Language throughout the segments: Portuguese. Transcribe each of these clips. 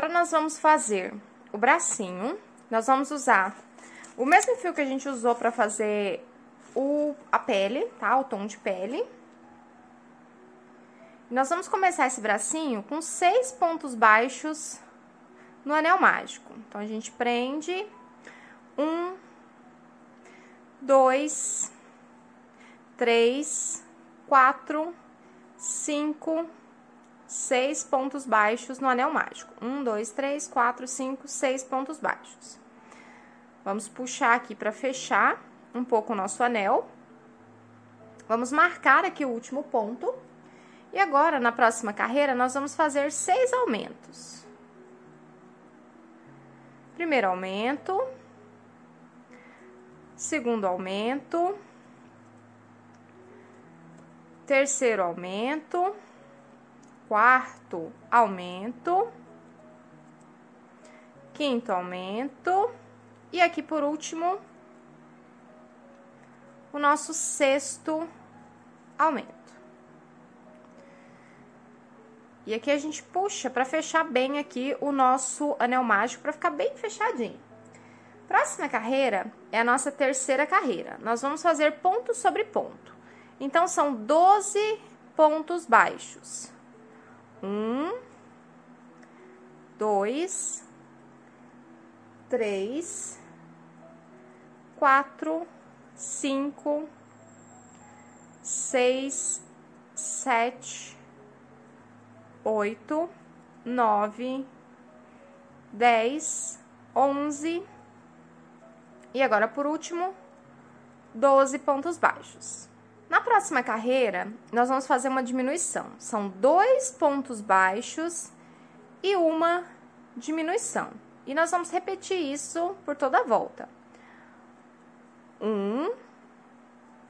Agora, nós vamos fazer o bracinho. Nós vamos usar o mesmo fio que a gente usou pra fazer a pele, tá? O tom de pele. Nós vamos começar esse bracinho com 6 pontos baixos no anel mágico. Então, a gente prende 1, 2, 3, 4, 5, 6 pontos baixos no anel mágico. 1, 2, 3, 4, 5, 6 pontos baixos. Vamos puxar aqui para fechar um pouco o nosso anel. Vamos marcar aqui o último ponto. E agora, na próxima carreira, nós vamos fazer 6 aumentos. Primeiro aumento. Segundo aumento. Terceiro aumento. Quarto aumento. Quinto aumento. E aqui, por último, o nosso 6º aumento. E aqui a gente puxa para fechar bem aqui o nosso anel mágico, para ficar bem fechadinho. Próxima carreira é a nossa terceira carreira. Nós vamos fazer ponto sobre ponto. Então, são 12 pontos baixos. 1, 2, 3, 4, 5, 6, 7, 8, 9, 10, 11 e agora, por último, 12 pontos baixos. Na próxima carreira, nós vamos fazer uma diminuição. São 2 pontos baixos e uma diminuição. E nós vamos repetir isso por toda a volta. 1,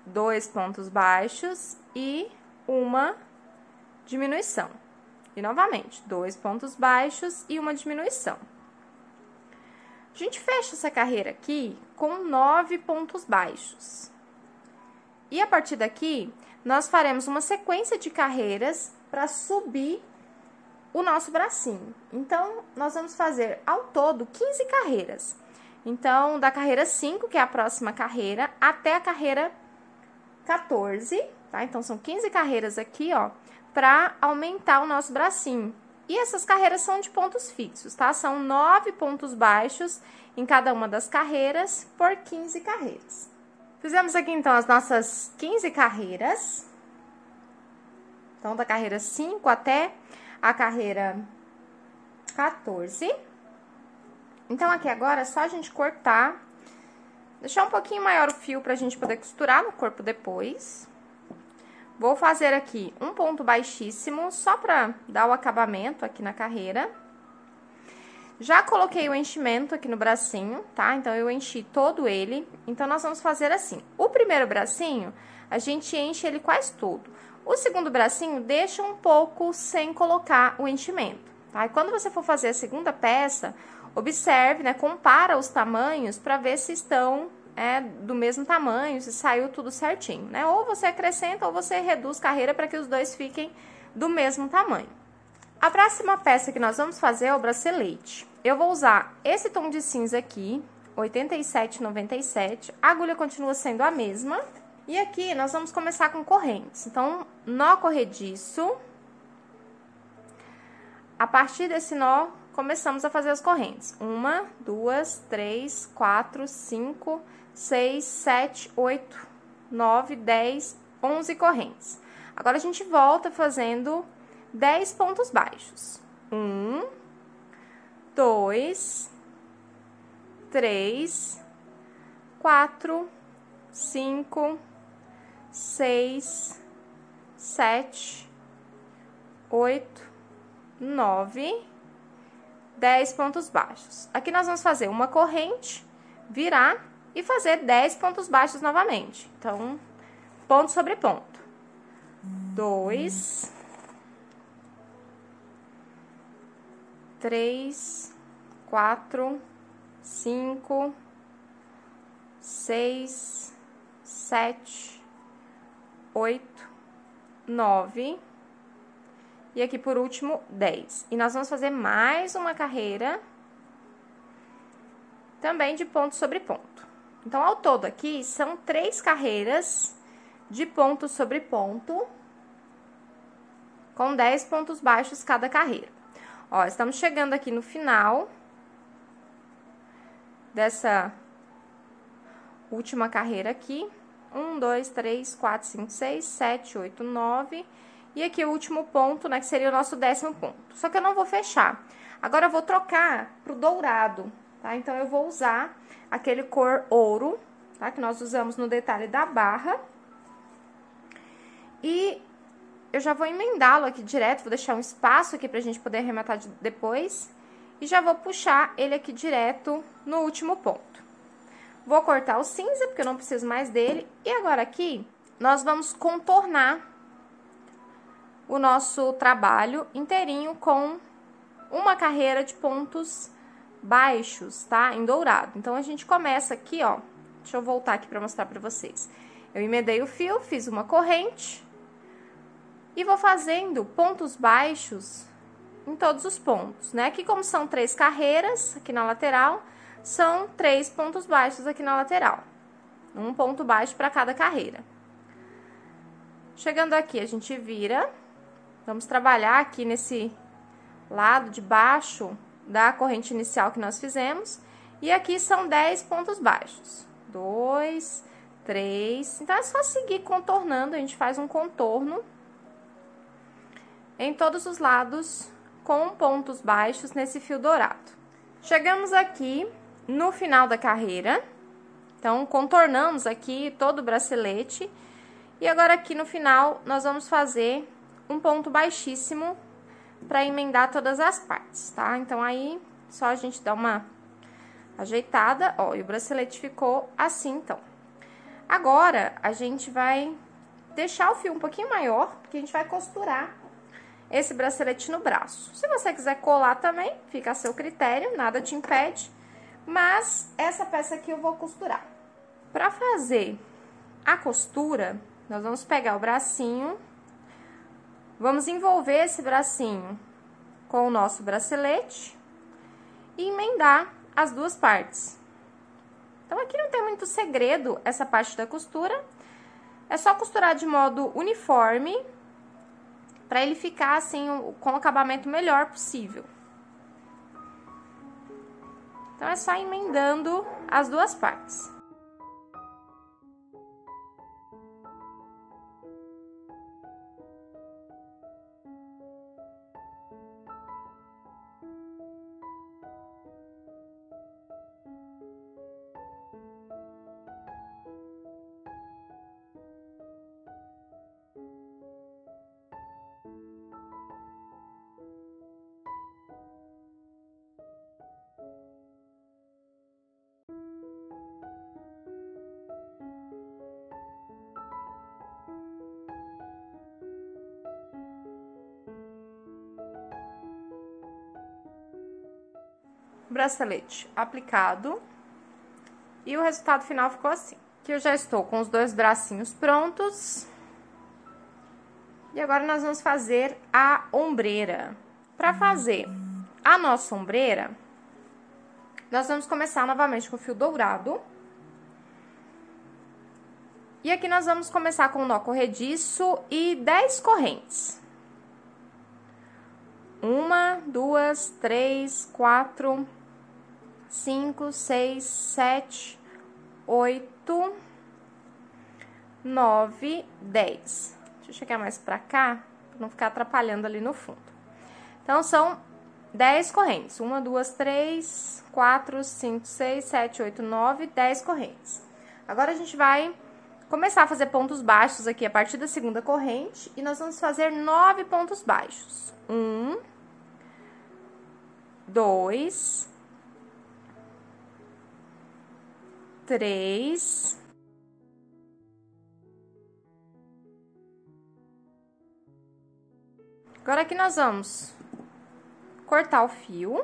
2 pontos baixos e uma diminuição. E novamente, 2 pontos baixos e uma diminuição. A gente fecha essa carreira aqui com 9 pontos baixos. E a partir daqui, nós faremos uma sequência de carreiras para subir o nosso bracinho. Então, nós vamos fazer ao todo 15 carreiras. Então, da carreira 5, que é a próxima carreira, até a carreira 14, tá? Então, são 15 carreiras aqui, ó, para aumentar o nosso bracinho. E essas carreiras são de pontos fixos, tá? São 9 pontos baixos em cada uma das carreiras por 15 carreiras. Fizemos aqui, então, as nossas 15 carreiras. Então, da carreira 5 até a carreira 14. Então, aqui agora é só a gente cortar, deixar um pouquinho maior o fio pra gente poder costurar no corpo depois. Vou fazer aqui um ponto baixíssimo, só pra dar o acabamento aqui na carreira. Já coloquei o enchimento aqui no bracinho, tá? Então, eu enchi todo ele. Então, nós vamos fazer assim. O primeiro bracinho, a gente enche ele quase todo. O segundo bracinho, deixa um pouco sem colocar o enchimento, tá? E quando você for fazer a segunda peça, observe, né? Compara os tamanhos pra ver se estão do mesmo tamanho, se saiu tudo certinho, né? Ou você acrescenta ou você reduz carreira para que os dois fiquem do mesmo tamanho. A próxima peça que nós vamos fazer é o bracelete. Eu vou usar esse tom de cinza aqui, 87,97. A agulha continua sendo a mesma. E aqui nós vamos começar com correntes. Então, nó corrediço. A partir desse nó, começamos a fazer as correntes. 1, 2, 3, 4, 5, 6, 7, 8, 9, 10, 11 correntes. Agora, a gente volta fazendo 10 pontos baixos. 1, 2, 3, 4, 5, 6, 7, 8, 9, 10 pontos baixos. Aqui nós vamos fazer uma corrente, virar e fazer 10 pontos baixos novamente. Então, ponto sobre ponto. 2, 3, 4, 5, 6, 7, 8, 9 E aqui, por último, 10. E nós vamos fazer mais uma carreira também de ponto sobre ponto. Então, ao todo aqui, são 3 carreiras de ponto sobre ponto, com 10 pontos baixos cada carreira. Ó, estamos chegando aqui no final dessa última carreira aqui. 1, 2, 3, 4, 5, 6, 7, 8, 9... E aqui o último ponto, né, que seria o nosso 10º ponto. Só que eu não vou fechar. Agora, eu vou trocar pro dourado, tá? Então, eu vou usar aquele cor ouro, tá? Que nós usamos no detalhe da barra. E eu já vou emendá-lo aqui direto, vou deixar um espaço aqui pra gente poder arrematar depois. E já vou puxar ele aqui direto no último ponto. Vou cortar o cinza, porque eu não preciso mais dele. E agora aqui, nós vamos contornar o nosso trabalho inteirinho com uma carreira de pontos baixos, tá? Em dourado. Então, a gente começa aqui, ó. Deixa eu voltar aqui pra mostrar pra vocês. Eu emendei o fio, fiz uma corrente e vou fazendo pontos baixos em todos os pontos, né? Aqui, como são 3 carreiras aqui na lateral, são 3 pontos baixos aqui na lateral. Um ponto baixo pra cada carreira. Chegando aqui, a gente vira. Vamos trabalhar aqui nesse lado de baixo da corrente inicial que nós fizemos. E aqui são 10 pontos baixos. 2, 3. Então, é só seguir contornando. A gente faz um contorno em todos os lados com pontos baixos nesse fio dourado. Chegamos aqui no final da carreira. Então, contornamos aqui todo o bracelete. E agora, aqui no final, nós vamos fazer um ponto baixíssimo para emendar todas as partes, tá? Então, aí, só a gente dá uma ajeitada, ó, e o bracelete ficou assim, então. Agora, a gente vai deixar o fio um pouquinho maior, porque a gente vai costurar esse bracelete no braço. Se você quiser colar também, fica a seu critério, nada te impede, mas essa peça aqui eu vou costurar. Para fazer a costura, nós vamos pegar o bracinho. Vamos envolver esse bracinho com o nosso bracelete e emendar as duas partes. Então, aqui não tem muito segredo essa parte da costura. É só costurar de modo uniforme, para ele ficar assim, com o acabamento melhor possível. Então, é só emendando as duas partes. Bracelete aplicado e o resultado final ficou assim. Aqui eu já estou com os 2 bracinhos prontos e agora nós vamos fazer a ombreira. Para fazer a nossa ombreira, nós vamos começar novamente com o fio dourado e aqui nós vamos começar com o nó corrediço e 10 correntes. 1, 2, 3, 4, 5, 6, 7, 8, 9, 10. Deixa eu chegar mais pra cá, pra não ficar atrapalhando ali no fundo. Então, são 10 correntes. 1, 2, 3, 4, 5, 6, 7, 8, 9, 10 correntes. Agora, a gente vai começar a fazer pontos baixos aqui a partir da segunda corrente. E nós vamos fazer 9 pontos baixos. 1, 2, 3, 4. Agora, aqui nós vamos cortar o fio.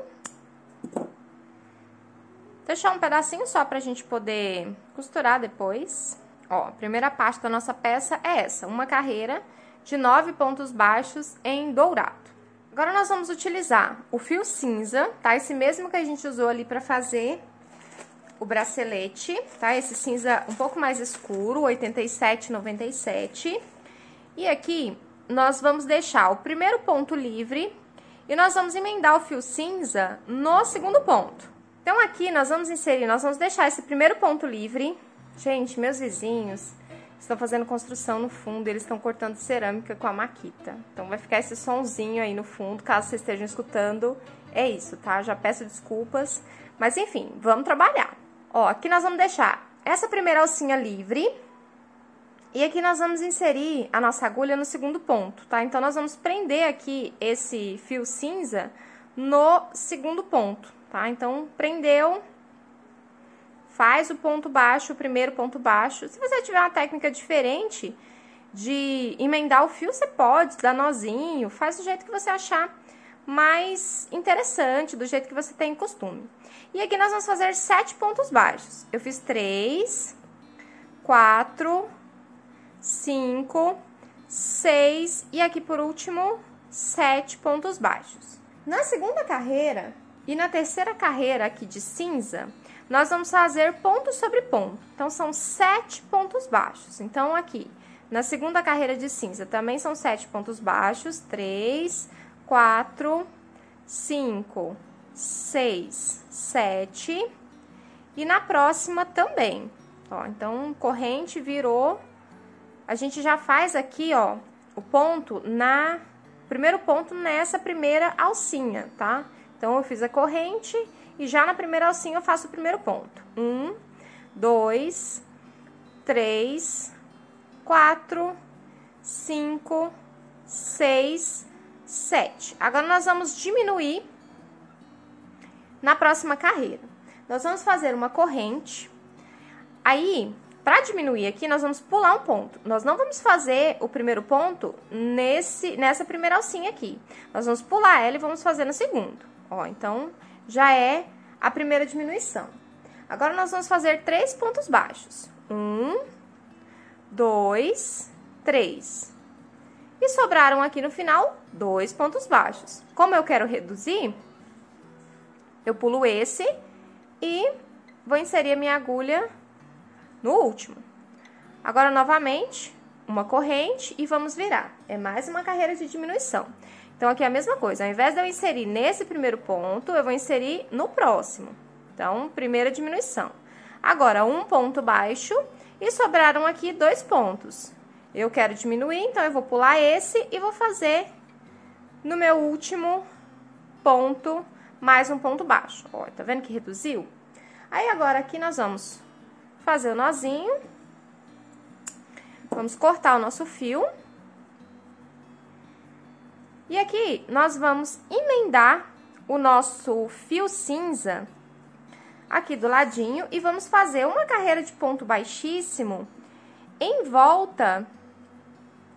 Deixar um pedacinho só pra gente poder costurar depois. Ó, a primeira parte da nossa peça é essa, uma carreira de 9 pontos baixos em dourado. Agora, nós vamos utilizar o fio cinza, tá? Esse mesmo que a gente usou ali pra fazer o bracelete, tá? Esse cinza um pouco mais escuro, 87,97. E aqui, nós vamos deixar o primeiro ponto livre e nós vamos emendar o fio cinza no segundo ponto. Então, aqui, nós vamos deixar esse primeiro ponto livre. Gente, meus vizinhos estão fazendo construção no fundo, eles estão cortando cerâmica com a maquita. Então, vai ficar esse sonzinho aí no fundo, caso vocês estejam escutando. É isso, tá? Já peço desculpas. Mas, enfim, vamos trabalhar. Ó, aqui nós vamos deixar essa primeira alcinha livre. E aqui nós vamos inserir a nossa agulha no segundo ponto, tá? Então, nós vamos prender aqui esse fio cinza no segundo ponto, tá? Então, prendeu, faz o ponto baixo, o primeiro ponto baixo. Se você tiver uma técnica diferente de emendar o fio, você pode dar nozinho, faz do jeito que você achar mais interessante, do jeito que você tem costume. E aqui nós vamos fazer 7 pontos baixos. Eu fiz 3, 4, 5, 6 e aqui por último 7 pontos baixos. Na segunda carreira e na terceira carreira aqui de cinza, nós vamos fazer ponto sobre ponto. Então, são 7 pontos baixos. Então, aqui, na segunda carreira de cinza, também são 7 pontos baixos. 3, 4, 5, 6, 7. E na próxima também. Ó, então, corrente virou. A gente já faz aqui, ó, o ponto primeiro ponto nessa primeira alcinha, tá? Então, eu fiz a corrente e já na primeira alcinha eu faço o primeiro ponto. 1, 2, 3, 4, 5, 6, 7. Agora, nós vamos diminuir na próxima carreira. Nós vamos fazer uma corrente. Aí, para diminuir aqui, nós vamos pular um ponto. Nós não vamos fazer o primeiro ponto nessa primeira alcinha aqui. Nós vamos pular ela e vamos fazer no segundo. Ó, então, já é a primeira diminuição. Agora, nós vamos fazer 3 pontos baixos. 1, 2, 3. E sobraram aqui no final 2 pontos baixos. Como eu quero reduzir, eu pulo esse e vou inserir a minha agulha no último. Agora, novamente, uma corrente e vamos virar. É mais uma carreira de diminuição. Então, aqui é a mesma coisa. Ao invés de eu inserir nesse primeiro ponto, eu vou inserir no próximo. Então, primeira diminuição. Agora, um ponto baixo e sobraram aqui 2 pontos. Eu quero diminuir, então, eu vou pular esse e vou fazer no meu último ponto mais um ponto baixo. Ó, tá vendo que reduziu? Aí, agora, aqui nós vamos fazer o nozinho. Vamos cortar o nosso fio. E aqui, nós vamos emendar o nosso fio cinza aqui do ladinho e vamos fazer uma carreira de ponto baixíssimo em volta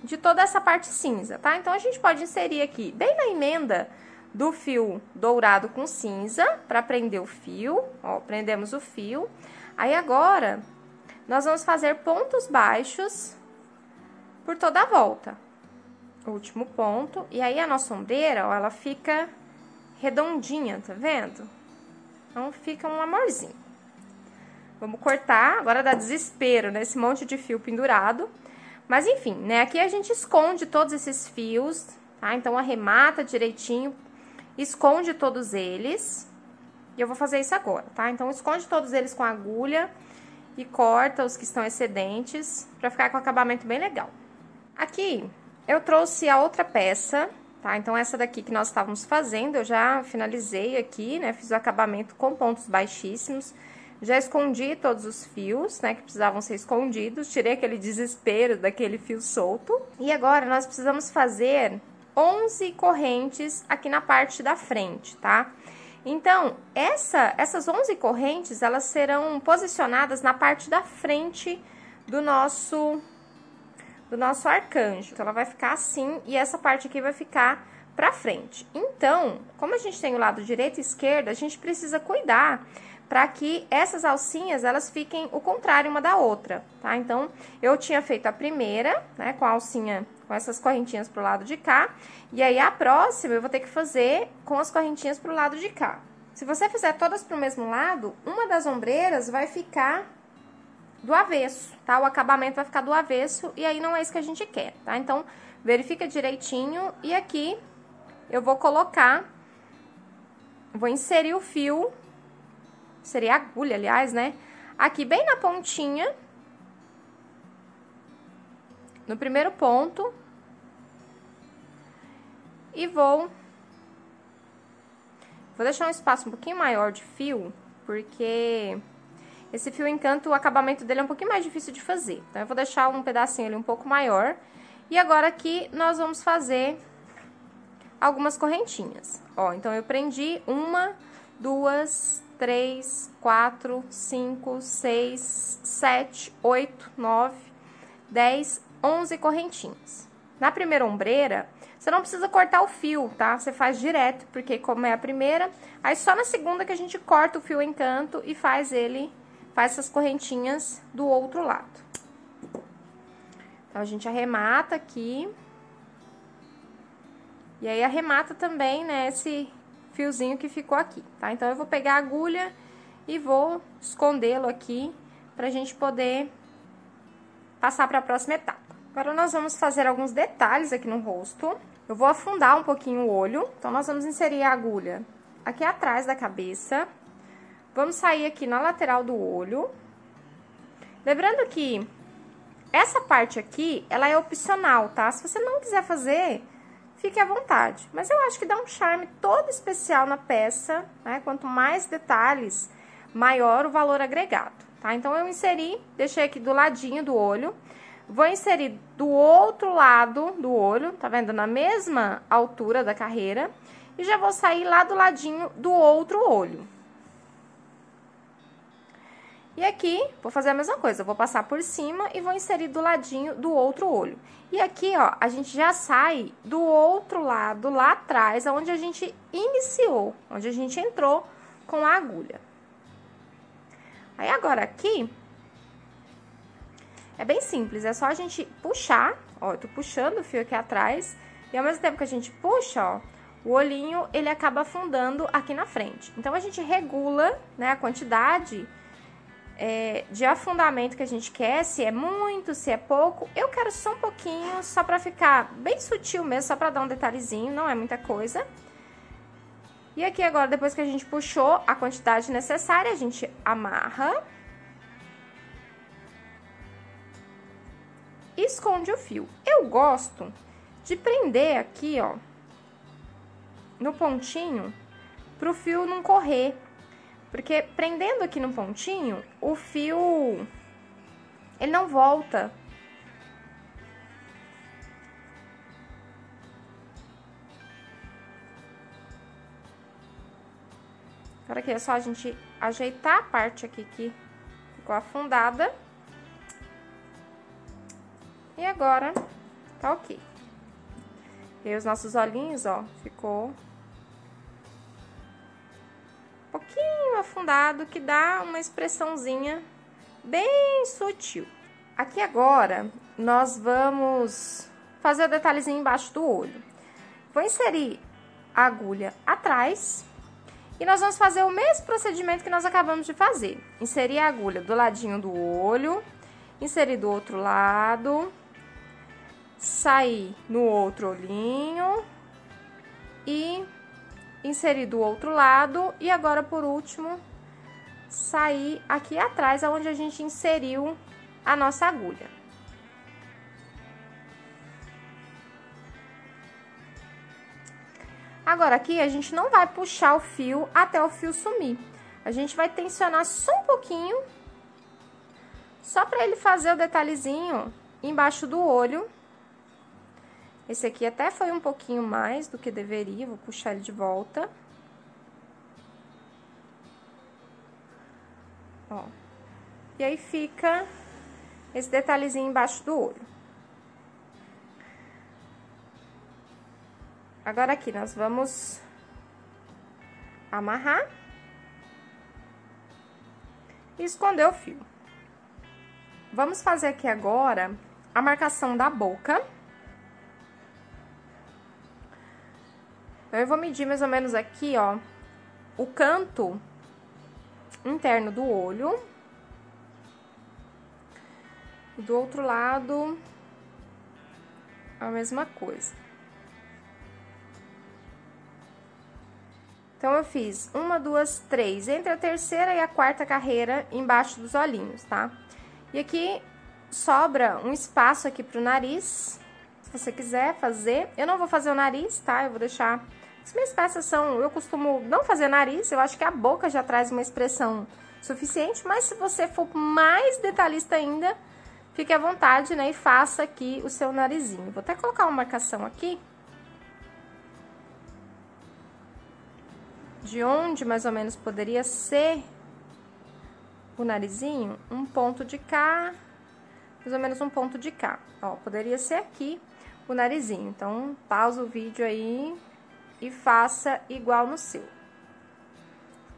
de toda essa parte cinza, tá? Então, a gente pode inserir aqui, bem na emenda do fio dourado com cinza, para prender o fio. Ó, prendemos o fio. Aí, agora, nós vamos fazer pontos baixos por toda a volta. Último ponto. E aí, a nossa ombreira, ó, ela fica redondinha, tá vendo? Então, fica um amorzinho. Vamos cortar. Agora dá desespero nesse monte de fio pendurado. Mas, enfim, né? Aqui a gente esconde todos esses fios, tá? Então, arremata direitinho, esconde todos eles. E eu vou fazer isso agora, tá? Então, esconde todos eles com a agulha e corta os que estão excedentes, pra ficar com um acabamento bem legal. Aqui, eu trouxe a outra peça, tá? Então, essa daqui que nós estávamos fazendo, eu já finalizei aqui, né? Fiz o acabamento com pontos baixíssimos. Já escondi todos os fios, né? Que precisavam ser escondidos. Tirei aquele desespero daquele fio solto. E agora, nós precisamos fazer 11 correntes aqui na parte da frente, tá? Então, essas 11 correntes, elas serão posicionadas na parte da frente do nosso arcanjo. Então, ela vai ficar assim e essa parte aqui vai ficar pra frente. Então, como a gente tem o lado direito e esquerdo, a gente precisa cuidar para que essas alcinhas, elas fiquem o contrário uma da outra, tá? Então, eu tinha feito a primeira, né, com a alcinha com essas correntinhas pro lado de cá. E aí, a próxima eu vou ter que fazer com as correntinhas pro lado de cá. Se você fizer todas pro mesmo lado, uma das ombreiras vai ficar do avesso, tá? O acabamento vai ficar do avesso e aí não é isso que a gente quer, tá? Então, verifica direitinho e aqui eu vou colocar, vou inserir o fio, inserir a agulha, aliás, né? Aqui bem na pontinha, no primeiro ponto, e vou deixar um espaço um pouquinho maior de fio, porque esse fio encanto, o acabamento dele é um pouquinho mais difícil de fazer. Então, eu vou deixar um pedacinho ali um pouco maior. E agora aqui, nós vamos fazer algumas correntinhas. Ó, então, eu prendi 1, 2, 3, 4, 5, 6, 7, 8, 9, 10, 11 correntinhas. Na primeira ombreira, você não precisa cortar o fio, tá? Você faz direto, porque como é a primeira, aí só na segunda que a gente corta o fio encanto e faz essas correntinhas do outro lado. Então, a gente arremata aqui. E aí, arremata também, né, esse fiozinho que ficou aqui, tá? Então, eu vou pegar a agulha e vou escondê-lo aqui pra gente poder passar pra próxima etapa. Agora, nós vamos fazer alguns detalhes aqui no rosto. Eu vou afundar um pouquinho o olho. Então, nós vamos inserir a agulha aqui atrás da cabeça. Vamos sair aqui na lateral do olho. Lembrando que essa parte aqui, ela é opcional, tá? Se você não quiser fazer, fique à vontade. Mas eu acho que dá um charme todo especial na peça, né? Quanto mais detalhes, maior o valor agregado, tá? Então, eu inseri, deixei aqui do ladinho do olho. Vou inserir do outro lado do olho, tá vendo? Na mesma altura da carreira. E já vou sair lá do ladinho do outro olho. E aqui, vou fazer a mesma coisa, vou passar por cima e vou inserir do ladinho do outro olho. E aqui, ó, a gente já sai do outro lado, lá atrás, onde a gente iniciou, onde a gente entrou com a agulha. Aí, agora aqui, é bem simples, é só a gente puxar, ó, eu tô puxando o fio aqui atrás, e ao mesmo tempo que a gente puxa, ó, o olhinho, ele acaba afundando aqui na frente. Então, a gente regula, né, a quantidade de afundamento que a gente quer, se é muito, se é pouco. Eu quero só um pouquinho, só pra ficar bem sutil mesmo, só pra dar um detalhezinho, não é muita coisa. E aqui agora, depois que a gente puxou a quantidade necessária, a gente amarra. E esconde o fio. Eu gosto de prender aqui, ó, no pontinho, pro fio não correr. Porque prendendo aqui no pontinho, o fio, ele não volta. Agora aqui é só a gente ajeitar a parte aqui que ficou afundada. E agora, tá ok. E aí, os nossos olhinhos, ó, ficou um pouquinho afundado, que dá uma expressãozinha bem sutil. Aqui agora, nós vamos fazer o detalhezinho embaixo do olho. Vou inserir a agulha atrás e nós vamos fazer o mesmo procedimento que nós acabamos de fazer. Inserir a agulha do ladinho do olho, inserir do outro lado, sair no outro olhinho e inserir do outro lado. E agora, por último, sair aqui atrás, onde a gente inseriu a nossa agulha. Agora, aqui, a gente não vai puxar o fio até o fio sumir. A gente vai tensionar só um pouquinho, só pra ele fazer o detalhezinho embaixo do olho. Esse aqui até foi um pouquinho mais do que deveria, vou puxar ele de volta. Ó. E aí, fica esse detalhezinho embaixo do olho. Agora, aqui, nós vamos amarrar e esconder o fio. Vamos fazer aqui agora a marcação da boca. Então, eu vou medir mais ou menos aqui, ó, o canto interno do olho. Do outro lado, a mesma coisa. Então, eu fiz 1, 2, 3, entre a terceira e a quarta carreira embaixo dos olhinhos, tá? E aqui sobra um espaço aqui pro nariz, se você quiser fazer. Eu não vou fazer o nariz, tá? Eu vou deixar... As minhas peças são... Eu costumo não fazer nariz, eu acho que a boca já traz uma expressão suficiente, mas se você for mais detalhista ainda, fique à vontade, né? E faça aqui o seu narizinho. Vou até colocar uma marcação aqui. De onde mais ou menos poderia ser o narizinho, um ponto de cá, mais ou menos um ponto de cá. Ó, poderia ser aqui o narizinho. Então, pausa o vídeo aí e faça igual no seu.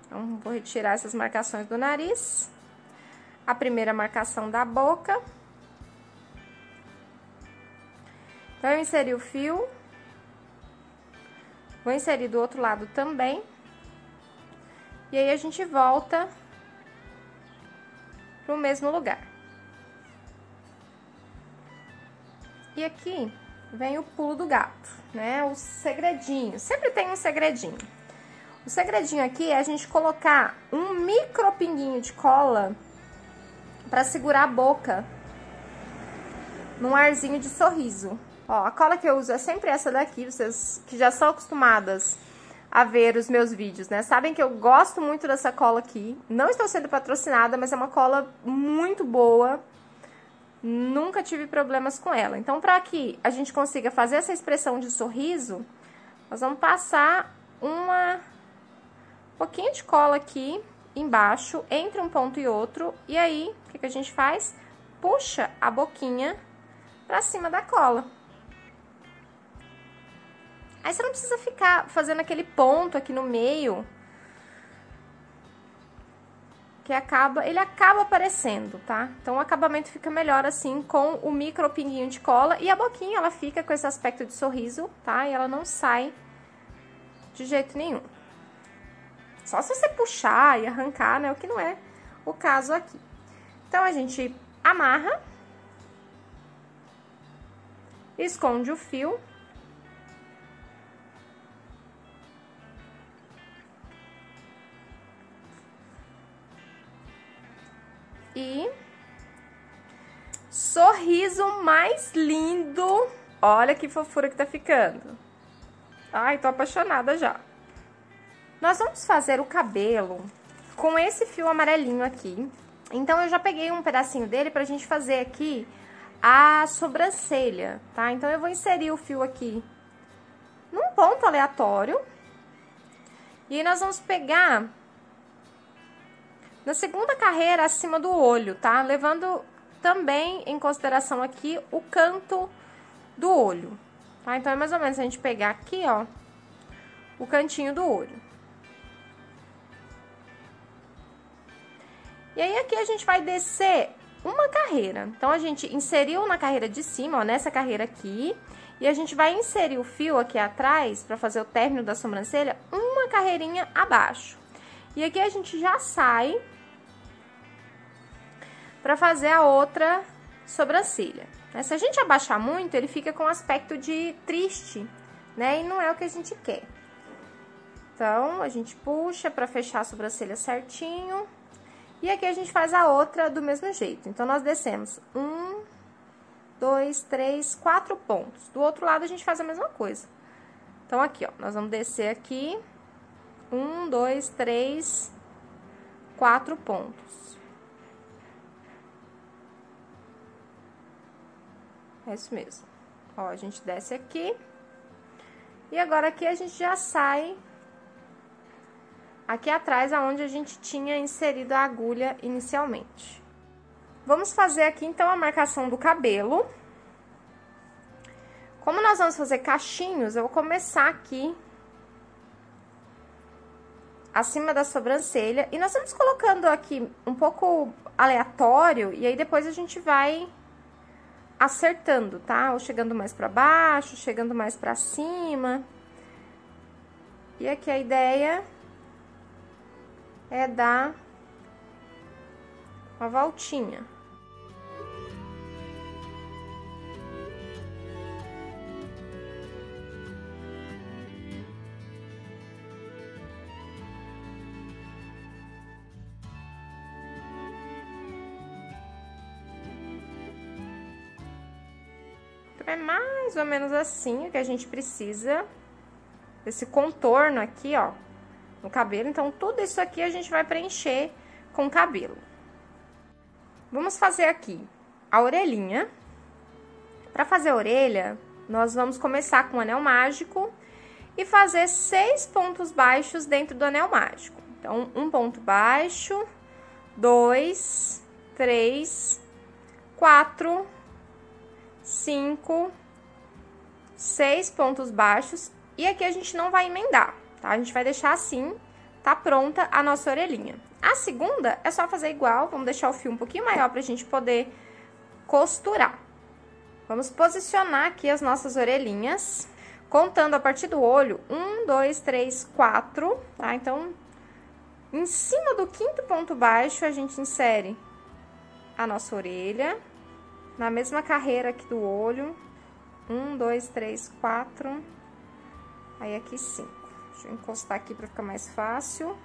Então, vou retirar essas marcações do nariz. A primeira marcação da boca. Então, eu inseri o fio. Vou inserir do outro lado também. E aí, a gente volta pro mesmo lugar. E aqui vem o pulo do gato, né? O segredinho. Sempre tem um segredinho. O segredinho aqui é a gente colocar um micro pinguinho de cola pra segurar a boca num arzinho de sorriso. Ó, a cola que eu uso é sempre essa daqui, vocês que já são acostumadas a ver os meus vídeos, né? Sabem que eu gosto muito dessa cola aqui. Não estou sendo patrocinada, mas é uma cola muito boa. Nunca tive problemas com ela. Então, para que a gente consiga fazer essa expressão de sorriso, nós vamos passar um pouquinho de cola aqui embaixo, entre um ponto e outro. E aí, o que a gente faz? Puxa a boquinha pra cima da cola. Aí você não precisa ficar fazendo aquele ponto aqui no meio, que ele acaba aparecendo, tá? Então, o acabamento fica melhor assim, com o micro pinguinho de cola. E a boquinha, ela fica com esse aspecto de sorriso, tá? E ela não sai de jeito nenhum. Só se você puxar e arrancar, né? O que não é o caso aqui. Então, a gente amarra, esconde o fio. E sorriso mais lindo. Olha que fofura que tá ficando. Ai, tô apaixonada já. Nós vamos fazer o cabelo com esse fio amarelinho aqui. Então, eu já peguei um pedacinho dele pra gente fazer aqui a sobrancelha, tá? Então, eu vou inserir o fio aqui num ponto aleatório. E aí, nós vamos pegar na segunda carreira acima do olho, tá? Levando também em consideração aqui o canto do olho, tá? Então, é mais ou menos a gente pegar aqui, ó, o cantinho do olho. E aí, aqui a gente vai descer uma carreira. Então, a gente inseriu na carreira de cima, ó, nessa carreira aqui. E a gente vai inserir o fio aqui atrás, pra fazer o término da sobrancelha, uma carreirinha abaixo. E aqui a gente já sai pra fazer a outra sobrancelha. Se a gente abaixar muito, ele fica com aspecto de triste, né? E não é o que a gente quer. Então, a gente puxa pra fechar a sobrancelha certinho. E aqui a gente faz a outra do mesmo jeito. Então, nós descemos 1, 2, 3, 4 pontos. Do outro lado, a gente faz a mesma coisa. Então, aqui, ó, nós vamos descer aqui 1, 2, 3, 4 pontos. É isso mesmo. Ó, a gente desce aqui. E agora aqui a gente já sai aqui atrás, aonde a gente tinha inserido a agulha inicialmente. Vamos fazer aqui, então, a marcação do cabelo. Como nós vamos fazer cachinhos, eu vou começar aqui acima da sobrancelha. E nós vamos colocando aqui um pouco aleatório, e aí depois a gente vai acertando, tá? Ou chegando mais pra baixo, chegando mais pra cima. E aqui a ideia é dar uma voltinha. É mais ou menos assim que a gente precisa desse contorno aqui, ó, no cabelo. Então, tudo isso aqui a gente vai preencher com o cabelo. Vamos fazer aqui a orelhinha. Para fazer a orelha, nós vamos começar com o anel mágico e fazer 6 pontos baixos dentro do anel mágico. Então, um ponto baixo, 2, 3, 4... 5, 6 pontos baixos, e aqui a gente não vai emendar, tá? A gente vai deixar assim, tá pronta a nossa orelhinha. A segunda é só fazer igual, vamos deixar o fio um pouquinho maior pra gente poder costurar. Vamos posicionar aqui as nossas orelhinhas, contando a partir do olho, 1, 2, 3, 4, tá? Então, em cima do 5º ponto baixo, a gente insere a nossa orelha. Na mesma carreira aqui do olho, 1, 2, 3, 4, aí aqui 5. Deixa eu encostar aqui pra ficar mais fácil.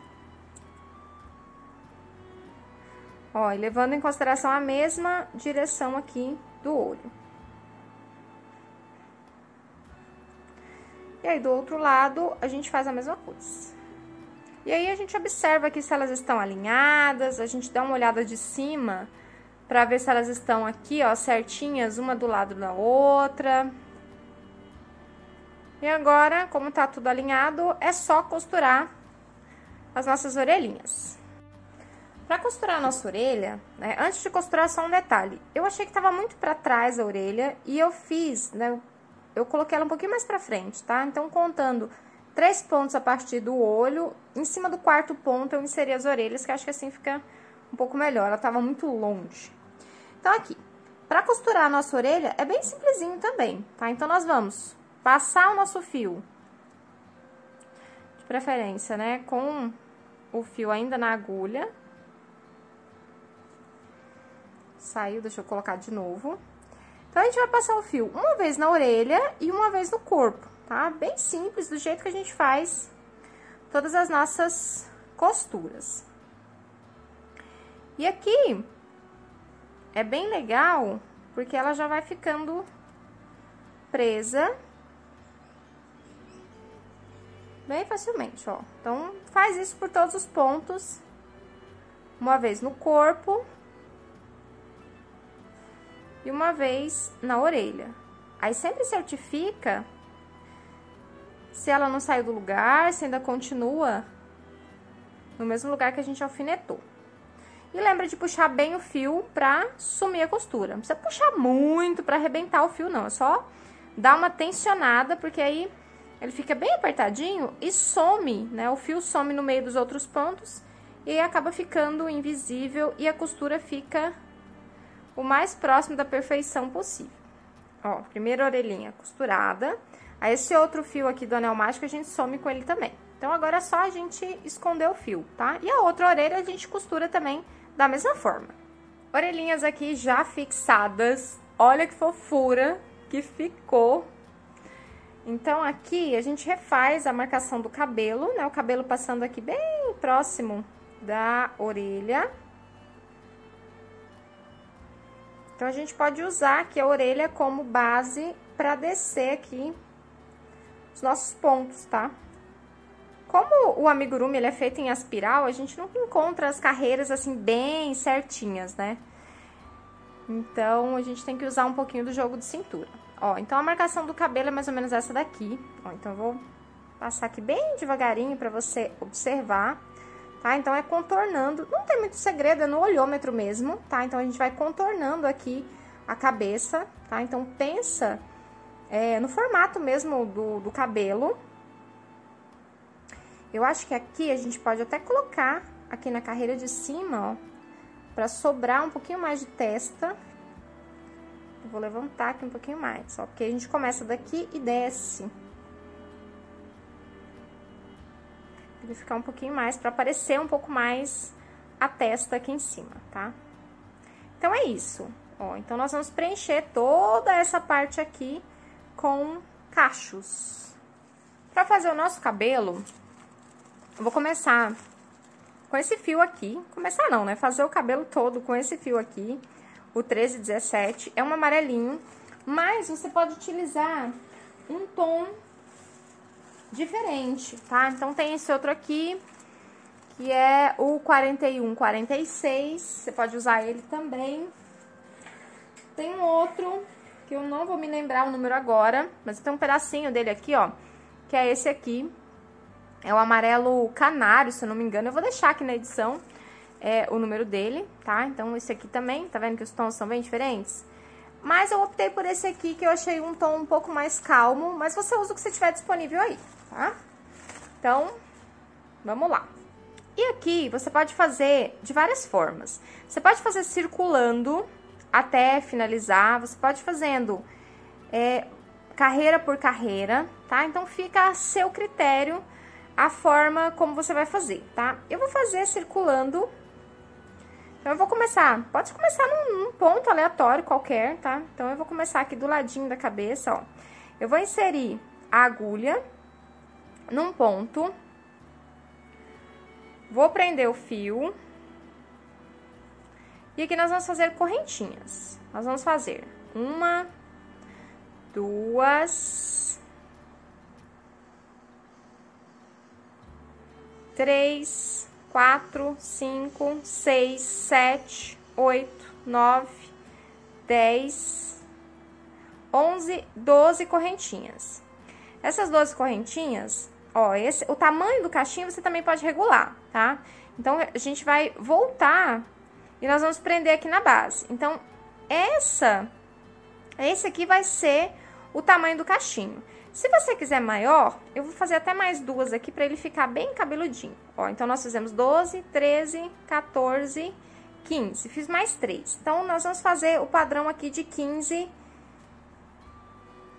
Ó, e levando em consideração a mesma direção aqui do olho. E aí, do outro lado, a gente faz a mesma coisa. E aí, a gente observa aqui se elas estão alinhadas, a gente dá uma olhada de cima pra ver se elas estão aqui, ó, certinhas, uma do lado da outra. E agora, como tá tudo alinhado, é só costurar as nossas orelhinhas. Pra costurar a nossa orelha, né, antes de costurar, só um detalhe. Eu achei que tava muito pra trás a orelha e eu fiz, né, eu coloquei ela um pouquinho mais pra frente, tá? Então, contando 3 pontos a partir do olho, em cima do 4º ponto eu inseri as orelhas, que acho que assim fica um pouco melhor, ela tava muito longe. Então, aqui, pra costurar a nossa orelha, é bem simplesinho também, tá? Então, nós vamos passar o nosso fio, de preferência, né, com o fio ainda na agulha. Saiu, deixa eu colocar de novo. Então, a gente vai passar o fio uma vez na orelha e uma vez no corpo, tá? Bem simples, do jeito que a gente faz todas as nossas costuras. E aqui é bem legal, porque ela já vai ficando presa bem facilmente, ó. Então, faz isso por todos os pontos, uma vez no corpo e uma vez na orelha. Aí, sempre certifica se ela não saiu do lugar, se ainda continua no mesmo lugar que a gente alfinetou. E lembra de puxar bem o fio pra sumir a costura. Não precisa puxar muito pra arrebentar o fio, não. É só dar uma tensionada, porque aí ele fica bem apertadinho e some, né? O fio some no meio dos outros pontos e acaba ficando invisível e a costura fica o mais próximo da perfeição possível. Ó, primeira orelhinha costurada. Aí, esse outro fio aqui do anel mágico, a gente some com ele também. Então, agora é só a gente esconder o fio, tá? E a outra orelha a gente costura também da mesma forma. Orelhinhas aqui já fixadas. Olha que fofura que ficou. Então, aqui a gente refaz a marcação do cabelo, né? O cabelo passando aqui bem próximo da orelha. Então, a gente pode usar aqui a orelha como base para descer aqui os nossos pontos, tá? Como o amigurumi ele é feito em espiral, a gente não encontra as carreiras assim bem certinhas, né? Então, a gente tem que usar um pouquinho do jogo de cintura. Ó, então a marcação do cabelo é mais ou menos essa daqui. Ó, então eu vou passar aqui bem devagarinho pra você observar, tá? Então é contornando, não tem muito segredo, é no olhômetro mesmo, tá? Então a gente vai contornando aqui a cabeça, tá? Então pensa no formato mesmo do cabelo. Eu acho que aqui a gente pode até colocar aqui na carreira de cima, ó, pra sobrar um pouquinho mais de testa. Eu vou levantar aqui um pouquinho mais, ó, porque a gente começa daqui e desce. Ele ficar um pouquinho mais, pra aparecer um pouco mais a testa aqui em cima, tá? Então, é isso. Ó, então, nós vamos preencher toda essa parte aqui com cachos. Pra fazer o nosso cabelo, eu vou começar com esse fio aqui. Começar não, né? Fazer o cabelo todo com esse fio aqui, o 1317. É um amarelinho, mas você pode utilizar um tom diferente, tá? Então, tem esse outro aqui, que é o 4146. Você pode usar ele também. Tem um outro, que eu não vou me lembrar o número agora, mas tem um pedacinho dele aqui, ó, que é esse aqui. É o amarelo canário, se eu não me engano. Eu vou deixar aqui na edição o número dele, tá? Então, esse aqui também, tá vendo que os tons são bem diferentes? Mas eu optei por esse aqui, que eu achei um tom um pouco mais calmo, mas você usa o que você tiver disponível aí, tá? Então, vamos lá. E aqui, você pode fazer de várias formas. Você pode fazer circulando até finalizar, você pode fazendo carreira por carreira, tá? Então, fica a seu critério a forma como você vai fazer, tá? Eu vou fazer circulando. Então, eu vou começar, pode começar num ponto aleatório qualquer, tá? Então, eu vou começar aqui do ladinho da cabeça, ó. Eu vou inserir a agulha num ponto. Vou prender o fio. E aqui nós vamos fazer correntinhas. Nós vamos fazer 1, 2, 3, 4, 5, 6, 7, 8, 9, 10, 11, 12 correntinhas. Essas 12 correntinhas, ó, o tamanho do cachinho você também pode regular, tá? Então, a gente vai voltar e nós vamos prender aqui na base. Então, esse aqui vai ser o tamanho do cachinho. Se você quiser maior, eu vou fazer até mais duas aqui pra ele ficar bem cabeludinho. Ó, então, nós fizemos 12, 13, 14, 15. Fiz mais 3. Então, nós vamos fazer o padrão aqui de 15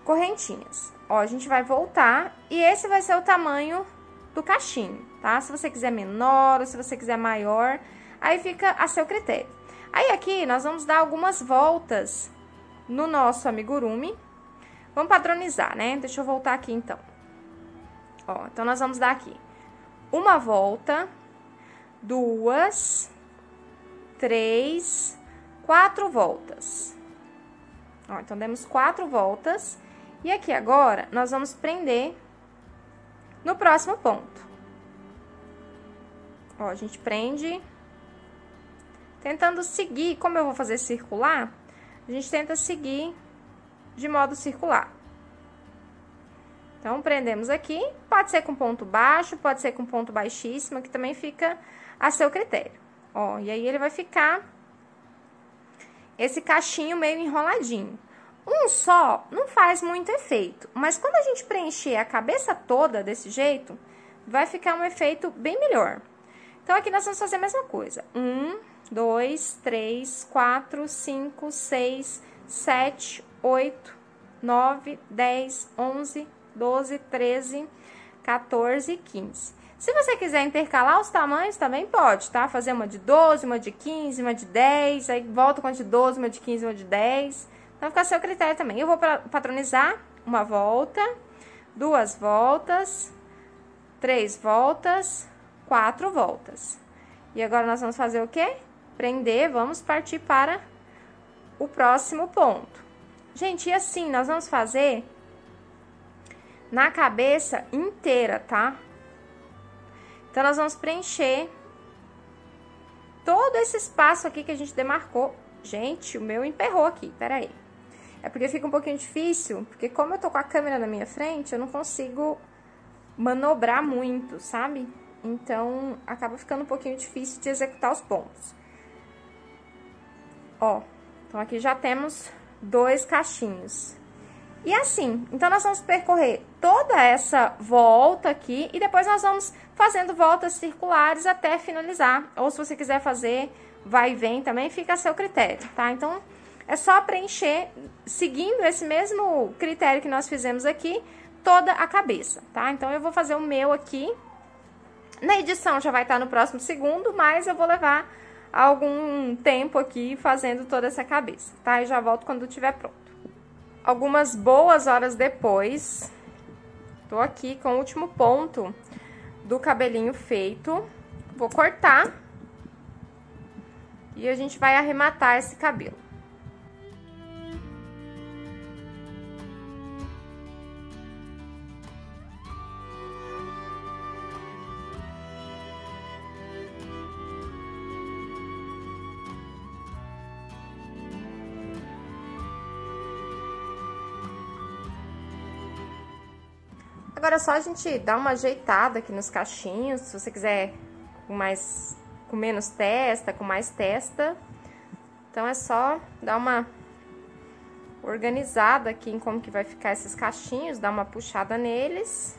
correntinhas. Ó, a gente vai voltar e esse vai ser o tamanho do cachinho, tá? Se você quiser menor ou se você quiser maior, aí fica a seu critério. Aí, aqui, nós vamos dar algumas voltas no nosso amigurumi. Vamos padronizar, né? Deixa eu voltar aqui, então. Ó, então, nós vamos dar aqui uma volta, 2, 3, 4 voltas. Ó, então, demos 4 voltas. E aqui, agora, nós vamos prender no próximo ponto. Ó, a gente prende, tentando seguir, como eu vou fazer circular, a gente tenta seguir de modo circular. Então, prendemos aqui, pode ser com ponto baixo, pode ser com ponto baixíssimo, que também fica a seu critério. Ó, e aí ele vai ficar esse cachinho meio enroladinho. Um só não faz muito efeito, mas quando a gente preencher a cabeça toda desse jeito, vai ficar um efeito bem melhor. Então, aqui nós vamos fazer a mesma coisa. 1, 2, 3, 4, 5, 6, 7, 8, 9, 10, 11, 12, 13, 14 e 15. Se você quiser intercalar os tamanhos, também pode, tá? Fazer uma de 12, uma de 15, uma de 10, aí volta com a de 12, uma de 15, uma de 10. Então, fica a seu critério também. Eu vou padronizar uma volta, 2 voltas, 3 voltas, 4 voltas. E agora, nós vamos fazer o quê? Prender, vamos partir para o próximo ponto. Gente, e assim, nós vamos fazer na cabeça inteira, tá? Então, nós vamos preencher todo esse espaço aqui que a gente demarcou. Gente, o meu emperrou aqui, peraí. É porque fica um pouquinho difícil, porque como eu tô com a câmera na minha frente, eu não consigo manobrar muito, sabe? Então, acaba ficando um pouquinho difícil de executar os pontos. Ó, então aqui já temos 2 cachinhos. E assim, então nós vamos percorrer toda essa volta aqui e depois nós vamos fazendo voltas circulares até finalizar. Ou se você quiser fazer vai e vem também, fica a seu critério, tá? Então, é só preencher, seguindo esse mesmo critério que nós fizemos aqui, toda a cabeça, tá? Então, eu vou fazer o meu aqui, Na edição já vai estar no próximo segundo, mas eu vou levar algum tempo aqui fazendo toda essa cabeça, tá? E já volto quando estiver pronto. Algumas boas horas depois, tô aqui com o último ponto do cabelinho feito. Vou cortar e a gente vai arrematar esse cabelo. Agora é só a gente dar uma ajeitada aqui nos cachinhos, se você quiser com menos testa, com mais testa. Então, é só dar uma organizada aqui em como que vai ficar esses cachinhos, dar uma puxada neles.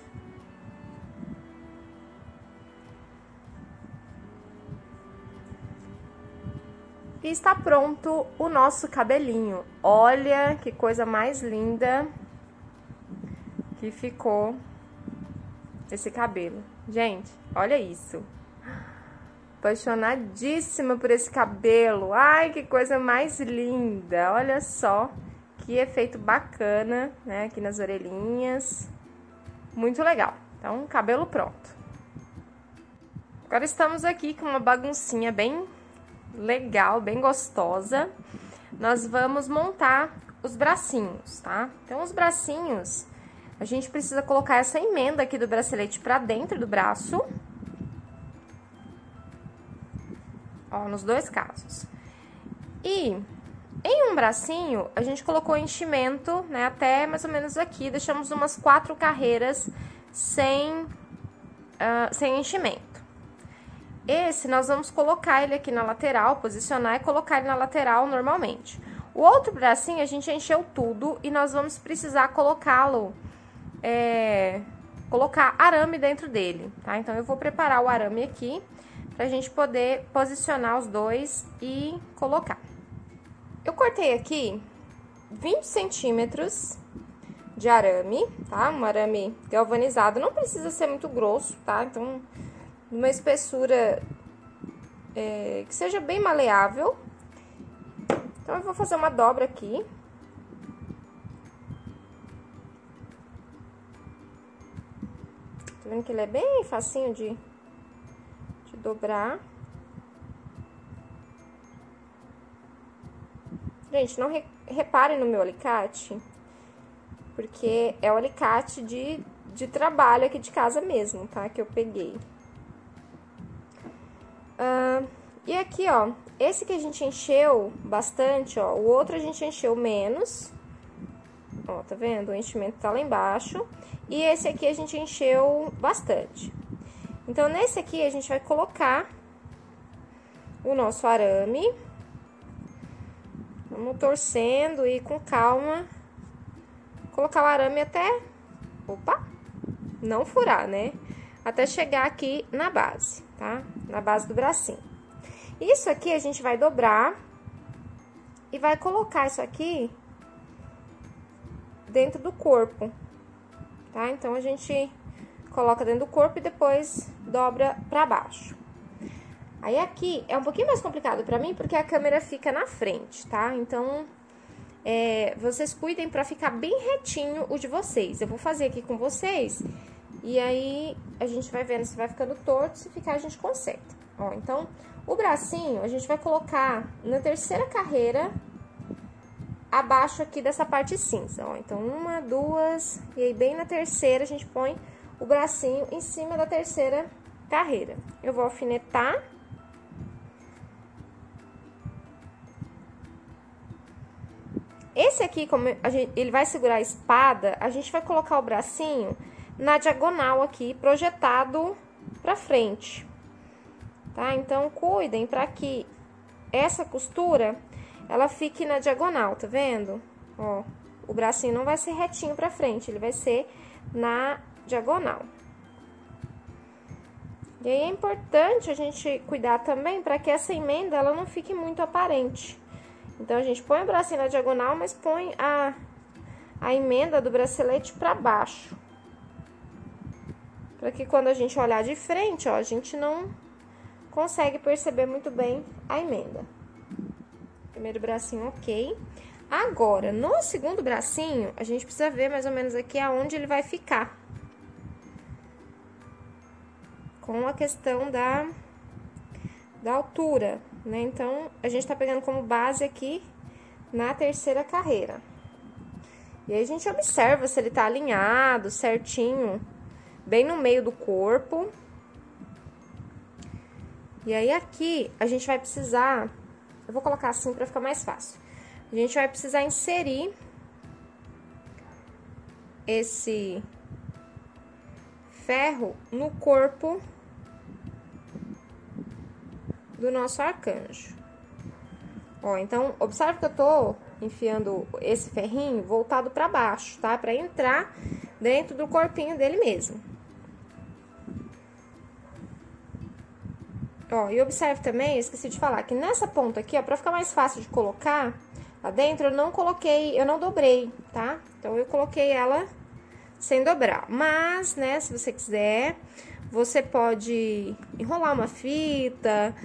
E está pronto o nosso cabelinho. Olha que coisa mais linda que ficou esse cabelo. Gente, olha isso. Apaixonadíssima por esse cabelo. Ai, que coisa mais linda. Olha só que efeito bacana, né? Aqui nas orelhinhas. Muito legal. Então, cabelo pronto. Agora estamos aqui com uma baguncinha bem legal, bem gostosa. Nós vamos montar os bracinhos, tá? Então, os bracinhos, a gente precisa colocar essa emenda aqui do bracelete pra dentro do braço. Ó, nos dois casos. E em um bracinho, a gente colocou enchimento, né, até mais ou menos aqui. Deixamos umas 4 carreiras sem enchimento. Esse, nós vamos colocar ele aqui na lateral, posicionar e colocar ele na lateral normalmente. O outro bracinho, a gente encheu tudo e nós vamos precisar colocá-lo, colocar arame dentro dele, tá? Então, eu vou preparar o arame aqui pra gente poder posicionar os dois e colocar. Eu cortei aqui 20 centímetros de arame, tá? Um arame galvanizado, não precisa ser muito grosso, tá? Então, uma espessura que seja bem maleável. Então, eu vou fazer uma dobra aqui. Tá vendo que ele é bem facinho de dobrar. Gente, não reparem no meu alicate, porque é o alicate de trabalho aqui de casa mesmo, tá? Que eu peguei. E aqui, ó, esse que a gente encheu bastante, ó, o outro a gente encheu menos. Ó, tá vendo? O enchimento tá lá embaixo. E esse aqui a gente encheu bastante. Então, nesse aqui, a gente vai colocar o nosso arame. Vamos torcendo e com calma colocar o arame até... Opa! Não furar, né? Até chegar aqui na base, tá? Na base do bracinho. Isso aqui a gente vai dobrar e vai colocar isso aqui dentro do corpo, tá? Então, a gente coloca dentro do corpo e depois dobra pra baixo. Aí, aqui é um pouquinho mais complicado pra mim, porque a câmera fica na frente, tá? Então, vocês cuidem pra ficar bem retinho o de vocês. Eu vou fazer aqui com vocês, e aí a gente vai vendo se vai ficando torto, se ficar a gente conserta. Ó, então, o bracinho a gente vai colocar na terceira carreira, abaixo aqui dessa parte cinza, ó. Então, 1, 2, e aí bem na terceira a gente põe o bracinho em cima da terceira carreira. Eu vou alfinetar. Esse aqui, como ele vai segurar a espada, a gente vai colocar o bracinho na diagonal aqui, projetado pra frente, tá? Então, cuidem pra que essa costura, ela fique na diagonal, tá vendo? Ó, o bracinho não vai ser retinho pra frente, ele vai ser na diagonal. E aí, é importante a gente cuidar também para que essa emenda, ela não fique muito aparente. Então, a gente põe o bracinho na diagonal, mas põe a emenda do bracelete para baixo. para que quando a gente olhar de frente, ó, a gente não consegue perceber muito bem a emenda. Primeiro bracinho, ok. Agora, no segundo bracinho, a gente precisa ver mais ou menos aqui aonde ele vai ficar. Com a questão da altura, né? Então, a gente tá pegando como base aqui na terceira carreira. E aí, a gente observa se ele tá alinhado, certinho, bem no meio do corpo. E aí, aqui, a gente vai precisar... Eu vou colocar assim pra ficar mais fácil. A gente vai precisar inserir esse ferro no corpo do nosso arcanjo. Ó, então, observe que eu tô enfiando esse ferrinho voltado pra baixo, tá? Pra entrar dentro do corpinho dele mesmo. Ó, e observe também, eu esqueci de falar, que nessa ponta aqui, ó, pra ficar mais fácil de colocar lá dentro, eu não dobrei, tá? Então, eu coloquei ela sem dobrar. Mas, né, se você quiser, você pode enrolar uma fita,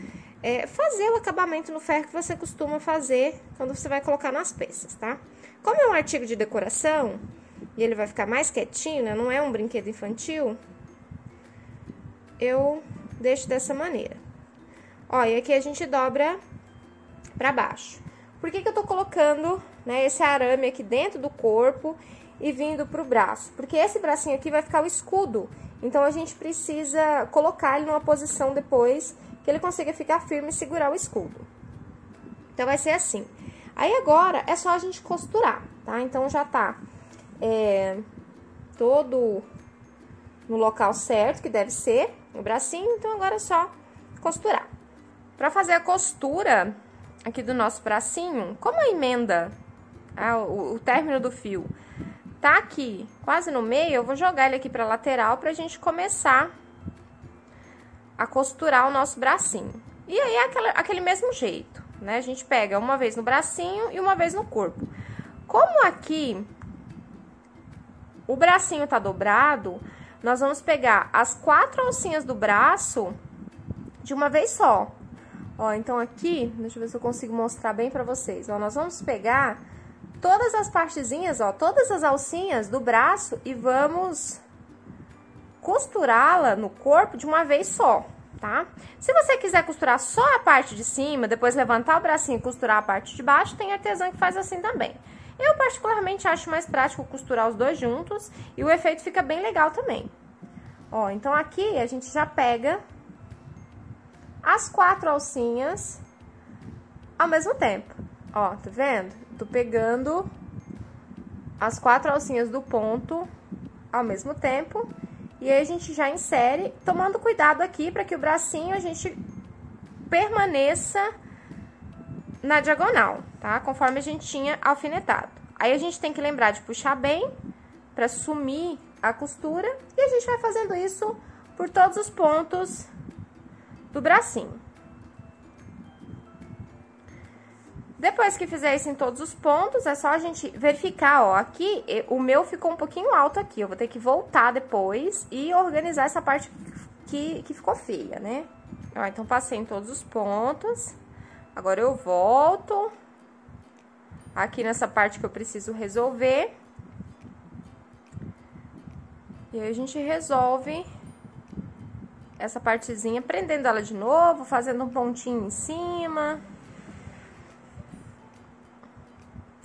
fazer o acabamento no ferro que você costuma fazer quando você vai colocar nas peças, tá? Como é um artigo de decoração, e ele vai ficar mais quietinho, né, não é um brinquedo infantil, eu deixo dessa maneira. Ó, e aqui a gente dobra pra baixo. Por que que eu tô colocando, né, esse arame aqui dentro do corpo e vindo pro braço? Porque esse bracinho aqui vai ficar o escudo. Então, a gente precisa colocar ele numa posição depois que ele consiga ficar firme e segurar o escudo. Então, vai ser assim. Aí, agora, é só a gente costurar, tá? Então, já tá todo no local certo, que deve ser o bracinho. Então, agora é só costurar. Pra fazer a costura aqui do nosso bracinho, como a emenda, o término do fio, tá aqui quase no meio, eu vou jogar ele aqui pra lateral pra gente começar a costurar o nosso bracinho. E aí, aquele mesmo jeito, né? A gente pega uma vez no bracinho e uma vez no corpo. Como aqui o bracinho tá dobrado, nós vamos pegar as 4 alcinhas do braço de uma vez só. Ó, então aqui, deixa eu ver se eu consigo mostrar bem pra vocês. Ó, nós vamos pegar todas as partezinhas, ó, todas as alcinhas do braço e vamos costurá-la no corpo de uma vez só, tá? Se você quiser costurar só a parte de cima, depois levantar o bracinho e costurar a parte de baixo, tem artesã que faz assim também. Eu particularmente acho mais prático costurar os dois juntos e o efeito fica bem legal também. Ó, então aqui a gente já pega as 4 alcinhas ao mesmo tempo. Ó, tá vendo? Tô pegando as 4 alcinhas do ponto ao mesmo tempo. E aí, a gente já insere, tomando cuidado aqui para que o bracinho a gente permaneça na diagonal, tá? Conforme a gente tinha alfinetado. Aí, a gente tem que lembrar de puxar bem para sumir a costura. E a gente vai fazendo isso por todos os pontos do bracinho. Depois que fizer isso em todos os pontos, é só a gente verificar, ó, aqui o meu ficou um pouquinho alto aqui, eu vou ter que voltar depois e organizar essa parte que ficou feia, né? Ó, então, passei em todos os pontos, agora eu volto aqui nessa parte que eu preciso resolver. E aí, a gente resolve essa partezinha, prendendo ela de novo, fazendo um pontinho em cima.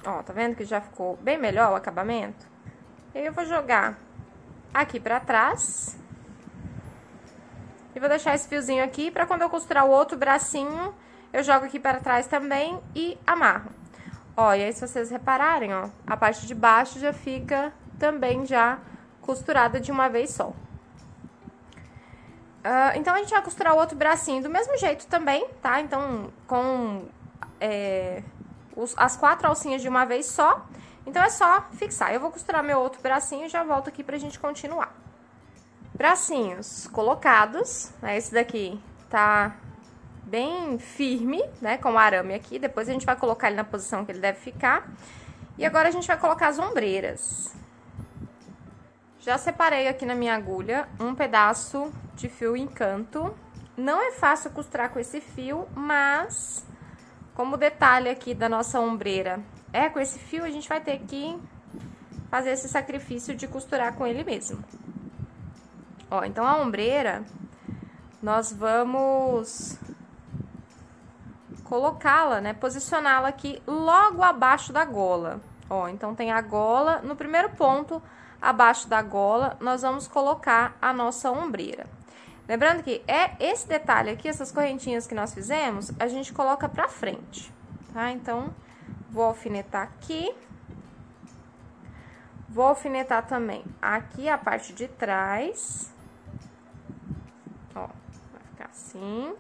Ó, tá vendo que já ficou bem melhor o acabamento? E aí, eu vou jogar aqui pra trás. E vou deixar esse fiozinho aqui pra quando eu costurar o outro bracinho, eu jogo aqui para trás também e amarro. Ó, e aí, se vocês repararem, ó, a parte de baixo já fica também já costurada de uma vez só. Então, a gente vai costurar o outro bracinho do mesmo jeito também, tá? Então, com as 4 alcinhas de uma vez só. Então, é só fixar. Eu vou costurar meu outro bracinho e já volto aqui pra gente continuar. Bracinhos colocados, né? Esse daqui tá bem firme, né? Com o arame aqui. Depois, a gente vai colocar ele na posição que ele deve ficar. E agora, a gente vai colocar as ombreiras. Já separei aqui na minha agulha um pedaço de fio Encanto. Não é fácil costurar com esse fio, mas como o detalhe aqui da nossa ombreira é com esse fio, a gente vai ter que fazer esse sacrifício de costurar com ele mesmo. Ó, então a ombreira, nós vamos colocá-la, né, posicioná-la aqui logo abaixo da gola. Ó, então tem a gola, no primeiro ponto, abaixo da gola, nós vamos colocar a nossa ombreira. Lembrando que esse detalhe aqui, essas correntinhas que nós fizemos, a gente coloca pra frente, tá? Então, vou alfinetar aqui. Vou alfinetar também aqui a parte de trás. Ó, vai ficar assim.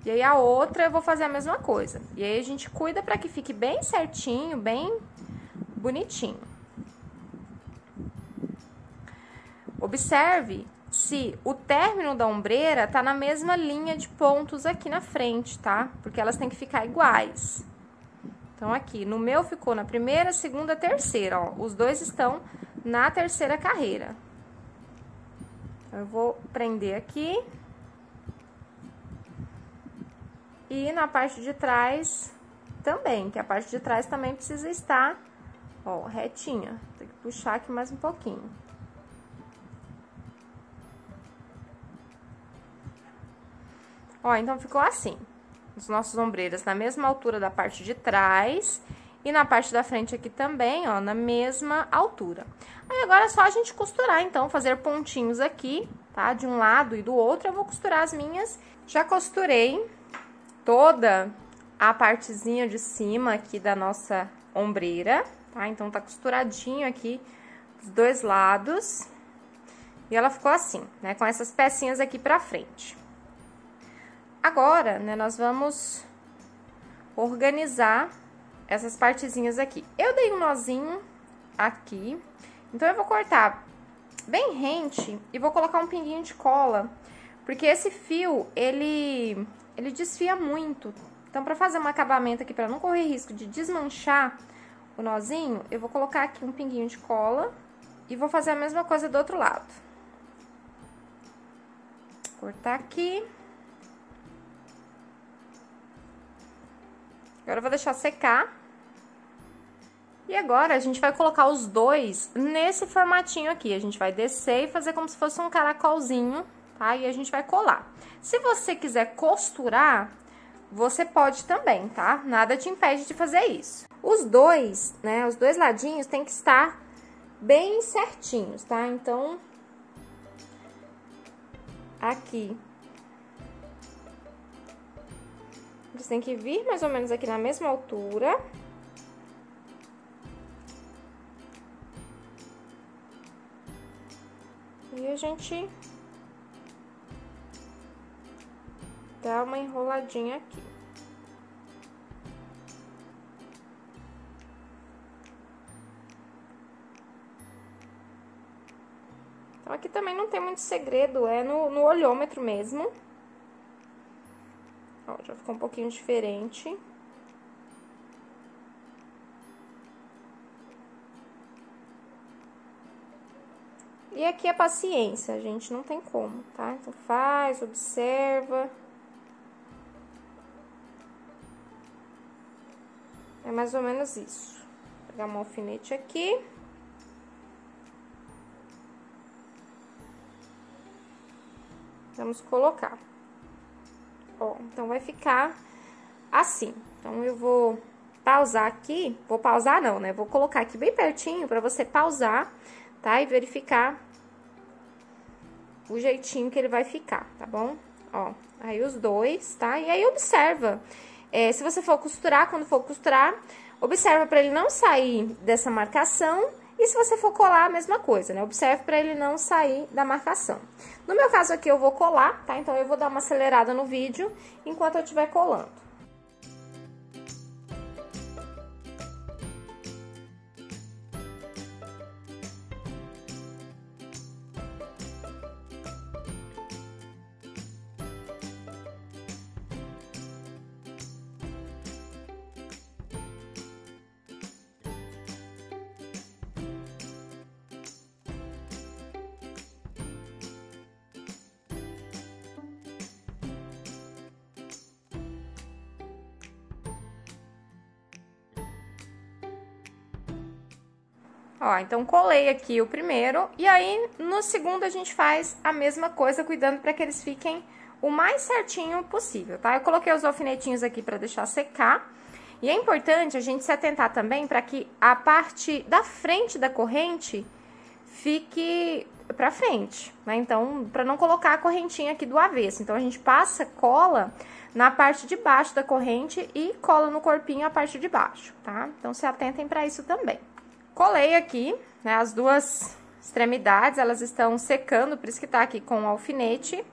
E aí, a outra eu vou fazer a mesma coisa. E aí, a gente cuida pra que fique bem certinho, bem bonitinho. Observe se o término da ombreira tá na mesma linha de pontos aqui na frente, tá? Porque elas têm que ficar iguais. Então, aqui, no meu ficou na primeira, segunda, terceira, ó. Os dois estão na terceira carreira. Eu vou prender aqui. E na parte de trás também, que a parte de trás também precisa estar, ó, retinha. Tem que puxar aqui mais um pouquinho. Ó, então ficou assim. Os nossos ombreiras na mesma altura da parte de trás e na parte da frente aqui também, ó, na mesma altura. Aí agora é só a gente costurar, então, fazer pontinhos aqui, tá? De um lado e do outro, eu vou costurar as minhas. Já costurei toda a partezinha de cima aqui da nossa ombreira, tá? Então, tá costuradinho aqui dos dois lados. E ela ficou assim, né? Com essas pecinhas aqui pra frente. Agora, né, nós vamos organizar essas partezinhas aqui. Eu dei um nozinho aqui, então eu vou cortar bem rente e vou colocar um pinguinho de cola, porque esse fio, ele desfia muito. Então, pra fazer um acabamento aqui, pra não correr risco de desmanchar o nozinho, eu vou colocar aqui um pinguinho de cola e vou fazer a mesma coisa do outro lado. Cortar aqui. Agora eu vou deixar secar. E agora a gente vai colocar os dois nesse formatinho aqui. A gente vai descer e fazer como se fosse um caracolzinho, tá? E a gente vai colar. Se você quiser costurar, você pode também, tá? Nada te impede de fazer isso. Os dois, né, os dois ladinhos tem que estar bem certinhos, tá? Então, aqui eles têm que vir mais ou menos aqui na mesma altura. E a gente dá uma enroladinha aqui. Então, aqui também não tem muito segredo, é no olhômetro mesmo. Ó, já ficou um pouquinho diferente. E aqui é paciência, gente, não tem como, tá? Então, faz, observa. É mais ou menos isso. Vou pegar um alfinete aqui. Vamos colocar. Ó, então, vai ficar assim. Então, eu vou pausar aqui. Vou pausar não, né? Vou colocar aqui bem pertinho pra você pausar, tá? E verificar o jeitinho que ele vai ficar, tá bom? Ó, aí os dois, tá? E aí, observa. Se você for costurar, quando for costurar, observa pra ele não sair dessa marcação. E se você for colar, a mesma coisa, né? Observe pra ele não sair da marcação. No meu caso aqui, eu vou colar, tá? Então, eu vou dar uma acelerada no vídeo enquanto eu estiver colando. Ó, então colei aqui o primeiro e aí no segundo a gente faz a mesma coisa, cuidando para que eles fiquem o mais certinho possível, tá? Eu coloquei os alfinetinhos aqui para deixar secar. E é importante a gente se atentar também para que a parte da frente da corrente fique pra frente, né? Então, para não colocar a correntinha aqui do avesso. Então, a gente passa cola na parte de baixo da corrente e cola no corpinho a parte de baixo, tá? Então, se atentem para isso também. Colei aqui, né, as duas extremidades, elas estão secando, por isso que tá aqui com o alfinete.